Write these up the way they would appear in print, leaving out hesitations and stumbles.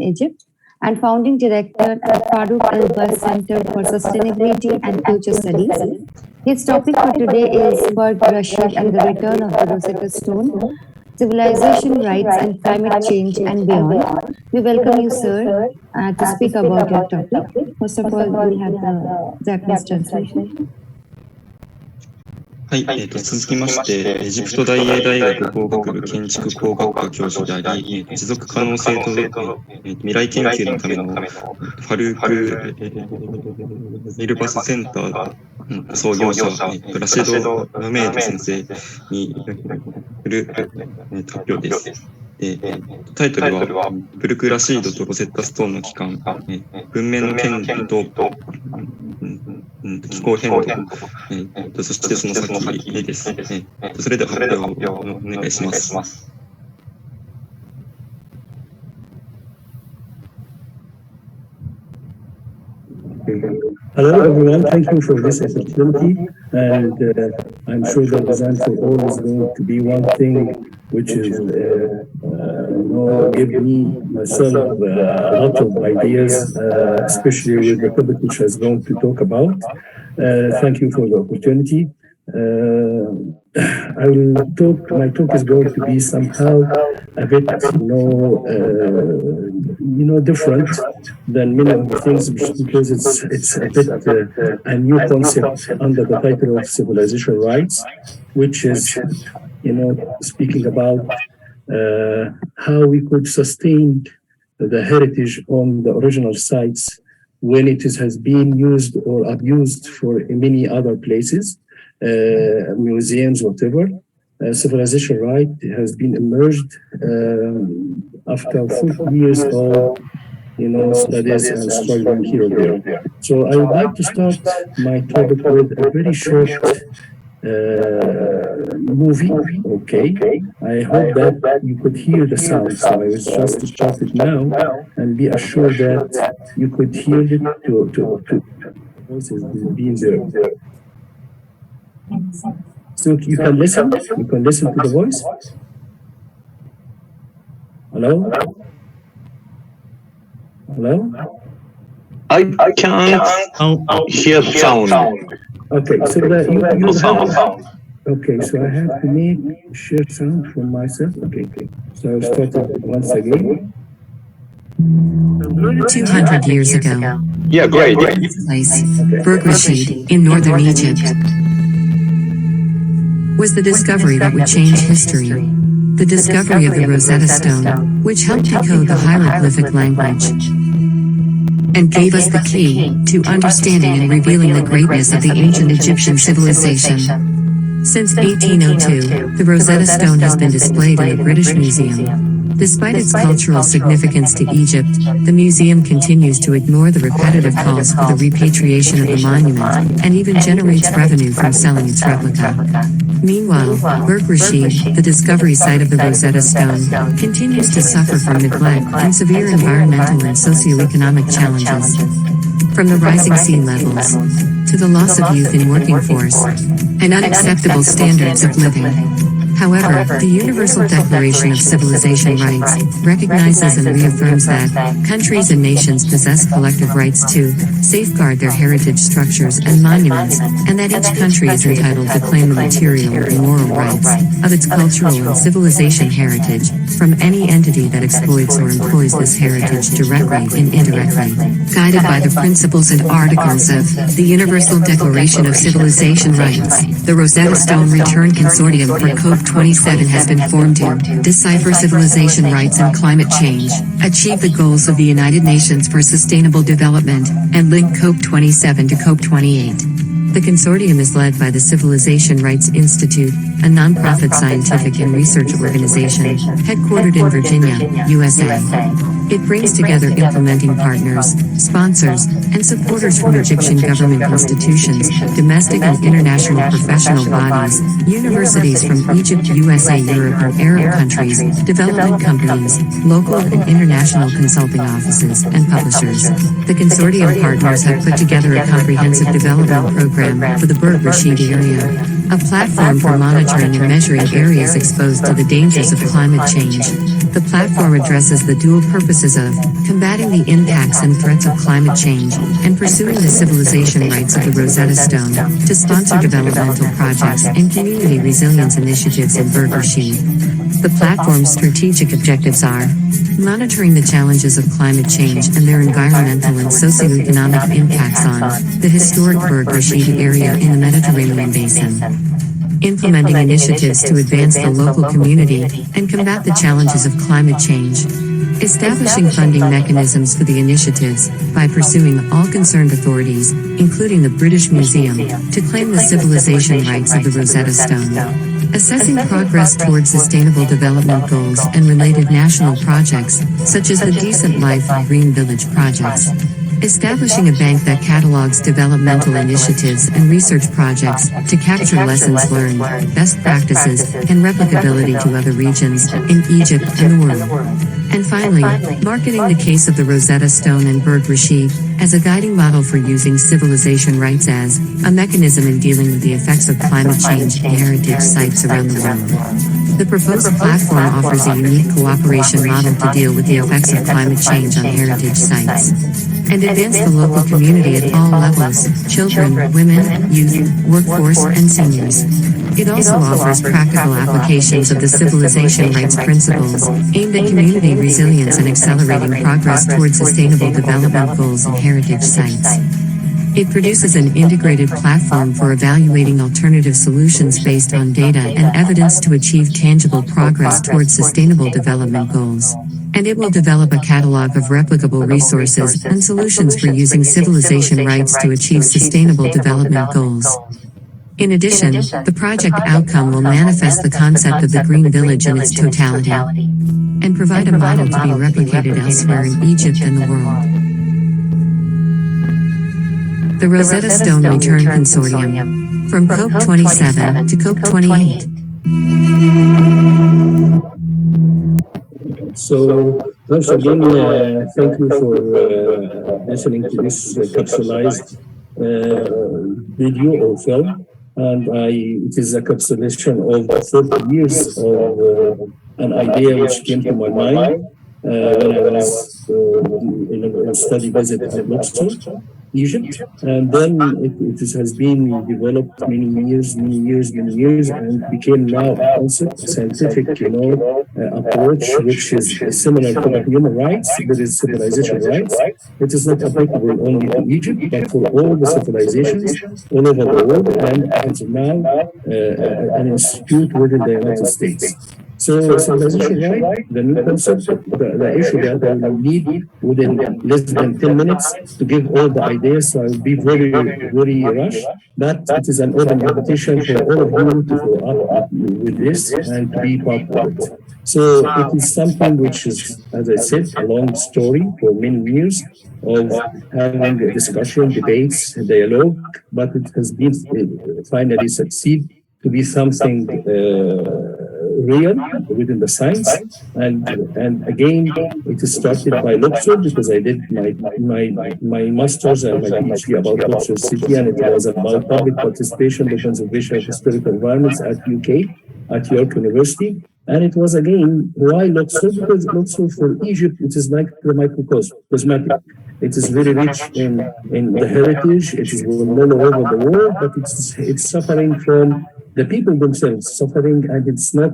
Egypt, and founding director at Farouk El-Bas Center for Sustainability and Future Studies. His topic for today is Berg Rashid and the Return of the Rosetta Stone, Civilization, Rights and Climate Change and Beyond. We welcome you, sir, to speak about your topic. First of all, we'll have the Japanese translation. はい、続きまして、エジプト大英大学工学部建築工学科教授であり、持続可能性と未来研究のためのファルーク・イルバスセンター創業者、ラシド・ラメード先生による発表です。タイトルは、ブルク・ラシードとロセッタ・ストーンの帰還、文明の権利と気候変動、そしてその先です。それでは発表をお願いします。Hello everyone, thank you for this opportunity, and I'm sure that the answer always going to be one thing, which is give me myself a lot of ideas, especially with the topic which I was going to talk about. Thank you for the opportunity. My talk is going to be somehow a bit, different than many of the things, because it's a bit a new concept under the title of civilization rights, which is, speaking about how we could sustain the heritage on the original sites when it has been used or abused for many other places. Museums, whatever. Civilization right has been emerged after 40 years of studies and struggling here and there. So I would like to start my topic with a very short movie. Okay, I hope that you could hear the sound. So I was just to start it now and be assured that you could hear it to voices being there. So you can listen to the voice. Hello? I can't hear sound. Okay, so you have, okay, so I have to share sound from myself. Okay. So I'll start it once again. 200 years ago. Yeah, great. Place, Berg Rashid, in northern Egypt, was the discovery that would change history. The discovery of the Rosetta Stone, which helped decode the hieroglyphic language and gave us the key to understanding and revealing the greatness of the ancient Egyptian civilization. Since 1802, the Rosetta Stone has been displayed in the British Museum. Despite its cultural significance to Egypt, the museum continues to ignore the repetitive calls for the repatriation of the monument, and even generates revenue from selling its replica. Meanwhile, Berg Rashid, the discovery site of the Rosetta Stone, continues to suffer from neglect and severe environmental and socioeconomic challenges. From the rising sea levels, to the loss of youth in working force, and unacceptable standards of living. However, the Universal Declaration of Civilization Rights recognizes and reaffirms that countries and nations possess collective rights to safeguard their heritage structures and monuments, and that each country is entitled to claim the material and moral rights of its cultural and civilization heritage from any entity that exploits or employs this heritage directly and indirectly. Guided by the principles and articles of the Universal Declaration of Civilization Rights, the Rosetta Stone Return Consortium for COP27 has been formed to decipher civilization rights and climate change, achieve the goals of the United Nations for Sustainable Development, and link COP27 to COP28. The consortium is led by the Civilization Rights Institute, a nonprofit scientific and research organization headquartered in Virginia, USA. It brings together implementing partners, sponsors, and supporters from Egyptian government institutions, domestic and international professional bodies, universities from Egypt, USA, Europe, and Arab countries, development companies, local and international consulting offices, and publishers. The consortium partners have put together a comprehensive development program for the Berg Rashid area, a platform for monitoring and measuring areas exposed to the dangers of climate change. the platform addresses the dual purposes of combating the impacts and threats of climate change and pursuing the civilization rights of the Rosetta Stone to sponsor developmental projects and community resilience initiatives in Rashid. The platform's strategic objectives are monitoring the challenges of climate change and their environmental and socioeconomic impacts on the historic Rashid area in the Mediterranean basin, implementing initiatives to advance the local community and combat the challenges of climate change, establishing funding mechanisms for the initiatives by pursuing all concerned authorities, including the British Museum, to claim the civilization rights of the Rosetta Stone, assessing progress towards sustainable development goals and related national projects, such as the Decent Life Green Village projects, establishing a bank that catalogs developmental initiatives and research projects to capture lessons learned, best practices, and replicability to other regions in Egypt and the world. And finally, marketing the case of the Rosetta Stone and Rashid as a guiding model for using civilization rights as a mechanism in dealing with the effects of climate change in heritage sites around the world. The proposed platform offers a unique cooperation model to deal with the effects of climate change on heritage sites and advance the local community at all levels: children, women, youth, workforce, and seniors. It also offers practical applications of the civilization rights principles, aimed at community resilience and accelerating progress towards sustainable development goals in heritage sites. It produces an integrated platform for evaluating alternative solutions based on data and evidence to achieve tangible progress towards sustainable development goals. And it will develop a catalog of replicable resources and solutions for using civilization rights to achieve sustainable development goals. In addition, the project outcome will manifest the concept of the Green Village in its totality and provide a model to be replicated elsewhere in Egypt and the world. The Rosetta Stone Return Consortium, from COP27 to COP28. So, once again, thank you for listening to this capsulized video or film. And it is a capsulation of 40 years of an idea which came to my mind when I was in a study visit at Luxor, Egypt, and then it has been developed many years, and became now a concept, a scientific, approach, which is similar to the human rights. There is civilization rights. It is not applicable only to Egypt, but for all the civilizations all over the world, and it's now an institute within the United States. So civilization right, the new concept, the issue that I will need within less than 10 minutes to give all the ideas, so I will be very, very rushed. But it is an open invitation for all of you to follow up with this and to be part of it. So it is something which is, as I said, a long story for many years of having a discussion, debates, dialogue, but it has been finally succeed to be something real within the science, and again, it is started by Luxor because I did my master's and my PhD about Luxor City, and it was about public participation in the conservation of historical environments at UK, at York University. And it was again, why Luxor? Because Luxor for Egypt, it is like the microcosm, cosmetic. It is very rich in the heritage. It is known all over the world, but it's suffering from the people themselves, suffering, and it's not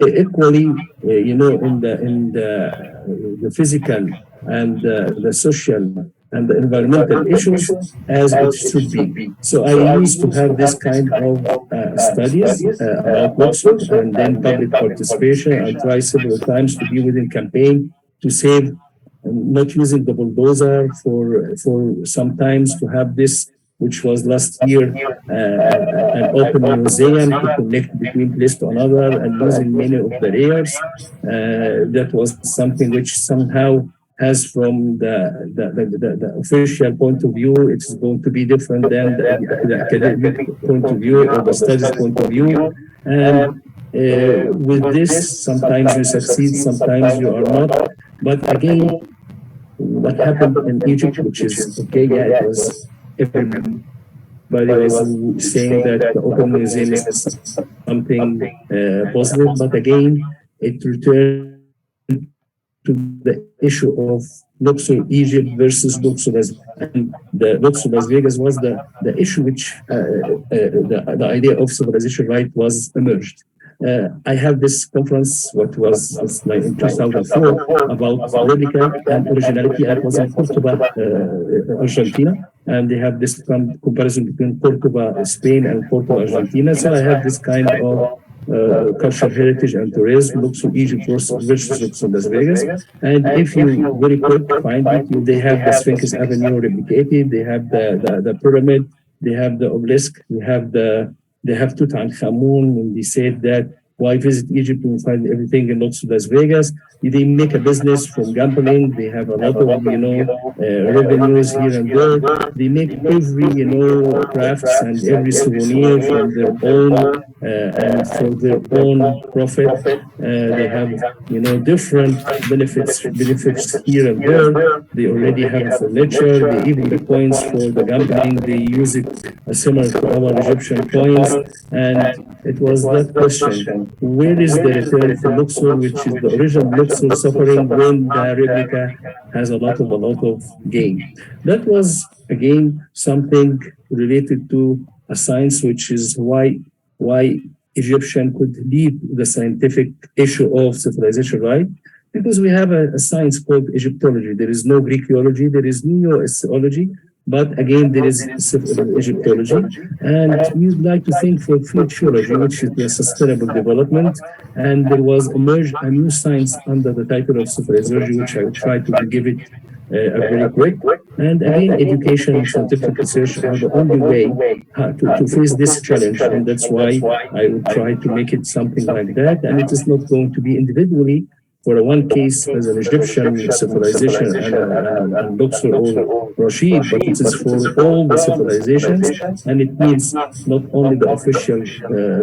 equally, in the physical and the social and the environmental issues as it should be. So I used to have this kind of studies about Luxor, and then public participation. I tried several times to be within campaign to save, not using the bulldozer for sometimes to have this, which was last year, an open museum to connect between place to another and using many of the layers. That was something which somehow has, from the official point of view, it's going to be different than the academic point of view or the studies point of view. And with this, sometimes you succeed, sometimes you are not. But again, what happened in Egypt, which is okay, yeah, it was everybody was saying that the open museum is something positive, but again, it returned to the issue of Luxor Egypt versus Luxor Las and the Luxor Las Vegas was the issue which the idea of civilization right was emerged. I have this conference, what was like in 2004, about replica and originality, and it was in Cordoba, Argentina. And they have this comparison between Cordoba, Spain, and Cordoba, Argentina. So I have this kind of cultural heritage and tourism, Luxor Egypt versus Luxor Las Vegas. And if you very quick find it, they have the Sphinx Avenue replicated, they have the pyramid, they have the obelisk, they have Tutankhamun, and they said that why visit Egypt and find everything in Luxor Las Vegas? They make a business from gambling. They have a lot of, revenues here and there. They make every, crafts and every souvenir from their own and for their own profit. They have, different benefits here and there. They already have furniture. They even the coins for the gambling. They use it similar to our Egyptian coins. And it was that question: where is the return for Luxor, which is the original Luxor suffering when the replica has a lot of gain? That was again something related to a science, which is why Egyptian could lead the scientific issue of civilization, right? Because we have a science called Egyptology. There is no Greekology, there is Neo-Astrology, but again, there is Egyptology. And we'd like to think for futurology, which is the sustainable development. And there was emerged a new science under the title of civilization, which I will try to give it a very quick. And again, education and scientific research are the only way to face this challenge. And that's why I would try to make it something like that. And it is not going to be individually for one case as an Egyptian civilization and Luxor or Rashid, but it is for all the civilizations, and it means not only the official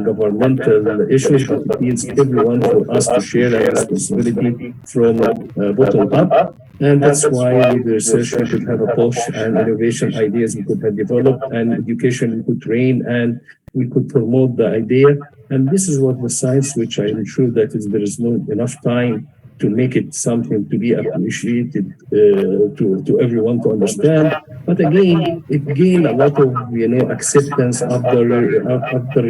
governmental issues, but it means everyone for us to share a responsibility from bottom up. And that's why with the research we could have a push and innovation ideas we could have developed, and education we could train, and we could promote the idea. And this is what the science, which I'm sure that there is not enough time to make it something to be appreciated to everyone to understand. But again, it gained a lot of acceptance after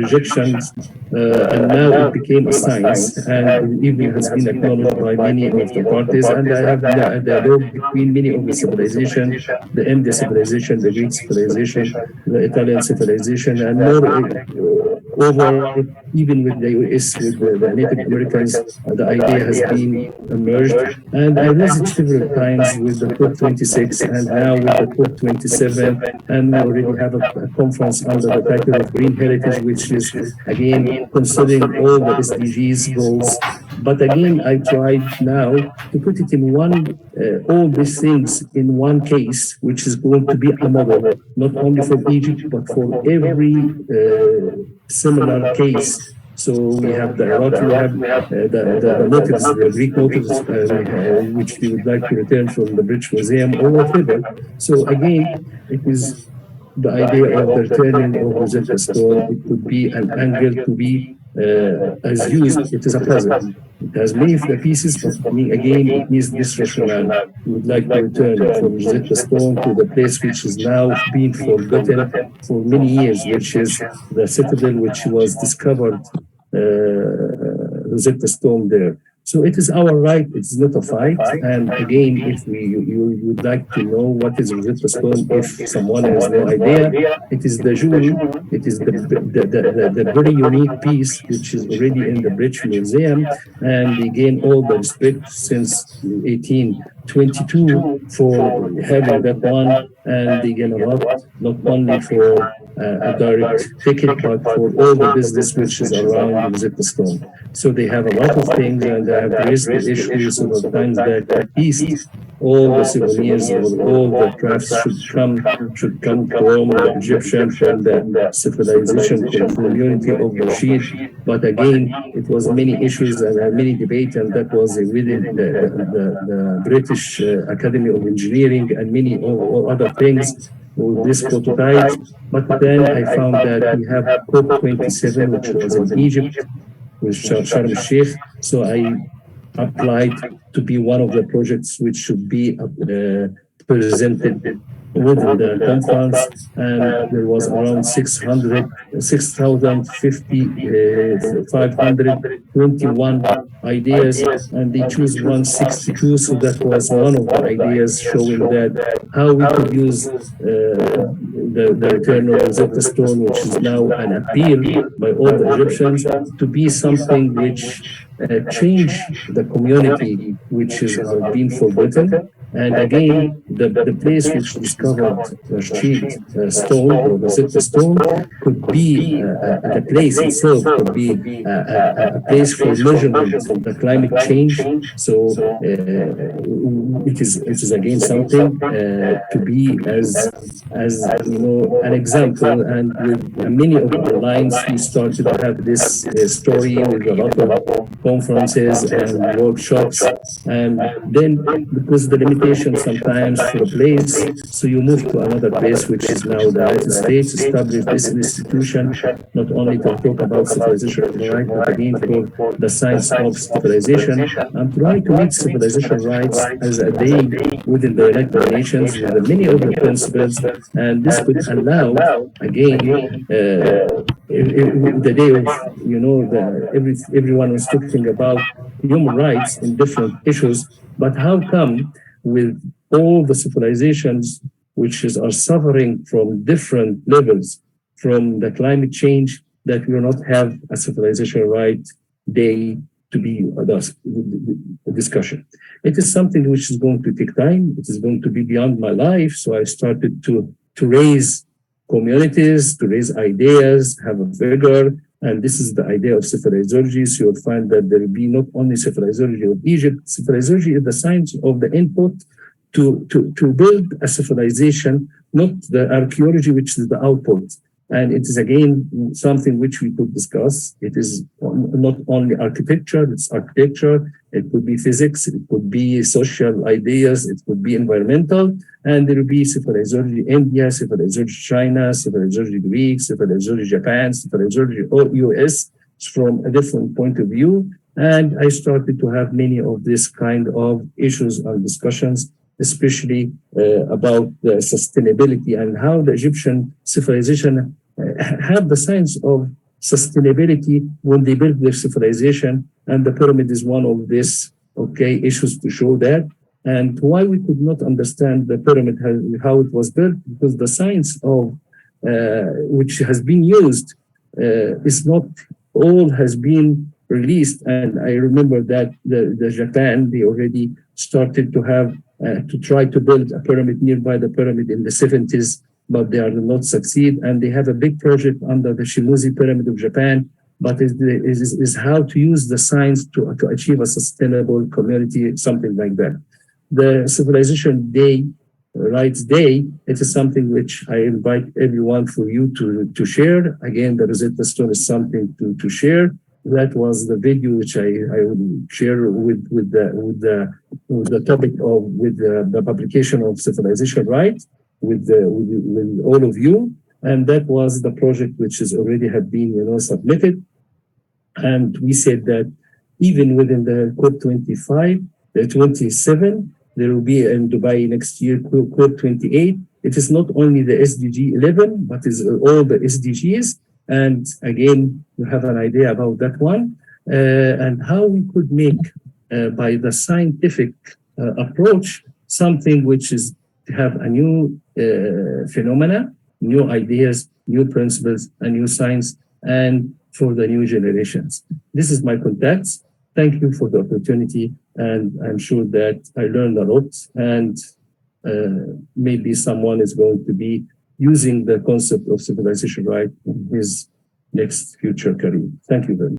rejections, and now it became a science, and it even has been acknowledged by many of the parties. And I have the dialogue between many of the civilization, the Indian civilization, the Greek civilization, the Italian civilization, and more over even with the US, with the Native Americans, the idea has been emerged. And I visited several times with the COP26 and now with the COP27, and we already have a conference under the title of Green Heritage, which is again considering all the SDGs goals. But again, I tried now to put it in one, all these things in one case, which is going to be a model, not only for Egypt, but for every similar case. So we have the Iraq, we have the motives, the Greek motives, which we would like to return from the British Museum or whatever. So again, it is the idea of the returning of Rosetta Stone. It could be an angle to be as used. It is a puzzle. It has many of the pieces, but again, it needs this rationale. We would like to return from Rosetta Stone to the place which is now being forgotten for many years, which is the citadel which was discovered, Rosetta Stone there. So it is our right, it's not a fight. And again, if you would like to know what is Rosetta Stone, if someone has no idea, it is the jewel, it is the very unique piece which is already in the British Museum, and they gain all the respect since 1822 for having that one, and they gain a lot, not only for a direct ticket, but for all the business which is around Rosetta Stone. So they have a lot of things, and they have raised the issue several times that at least all the souvenirs or all the crafts should come from the Egyptian, from the civilization community of Rashid. But again, it was many issues and many debate, and that was within the British Academy of Engineering and many other things with this prototype. But then I found that we have COP27, which was in Egypt, with Sharm el-Sheikh. So I applied to be one of the projects which should be presented within the conference, and there was around 521 ideas, and they choose 162. So that was one of the ideas showing that how we could use the return of Rosetta Stone, which is now an appeal by all the Egyptians, to be something which change the community which has been forgotten. And again, the place which discovered Rashid Stone or Rosetta Stone could be the place itself could be a place for measurement the climate change. So it is again something to be as you know an example. And with many of the lines, we started to have this story with a lot of conferences and workshops. And then because the limitation sometimes for a place, so you move to another place, which is now the United States, established this institution not only to talk about civilization, right, but again for the science of civilization, and try to make civilization rights as a day within the United Nations with many other principles. And this could allow again the day of everyone was talking about human rights in different issues, but how come with all the civilizations which are suffering from different levels from the climate change that we will not have a civilization right day to be a discussion. It is something which is going to take time. It is going to be beyond my life. So I started to raise communities, to raise ideas, have a figure. And this is the idea of civilizology. So you'll find that there will be not only civilizology of Egypt. Civilizology is the science of the input to build a civilization, not the archaeology, which is the output. And it is again something which we could discuss. It is not only architecture, it's architecture, it could be physics, it could be social ideas, it could be environmental, and there will be civilizology India, civilizology China, civilizology Greek, civilizology Japan, civilizology US from a different point of view. And I started to have many of this kind of issues and discussions, especially about the sustainability and how the Egyptian civilization have the science of sustainability when they build their civilization. And the pyramid is one of these issues to show that. And why we could not understand the pyramid, how it was built, because the science of which has been used is not all has been released. And I remember that the Japan, they already started to have to try to build a pyramid nearby the pyramid in the 70s, but they are not succeed. And they have a big project under the Shimuzi Pyramid of Japan, but it is how to use the science to achieve a sustainable community, something like that. The Civilization Day, Rights Day, it is something which I invite everyone for you to share. Again, the Rosetta Stone is something to share. That was the video which I will share with the topic of the publication of civilization rights with all of you, and that was the project which is already had been submitted. And we said that even within the COP25, the 27, there will be in Dubai next year COP28. It is not only the SDG 11, but is all the SDGs. And again, you have an idea about that one and how we could make by the scientific approach something which is to have a new phenomena, new ideas, new principles, and new science, and for the new generations. This is my contacts. Thank you for the opportunity, and I'm sure that I learned a lot, and maybe someone is going to be using the concept of civilization right in his next future career. Thank you very much.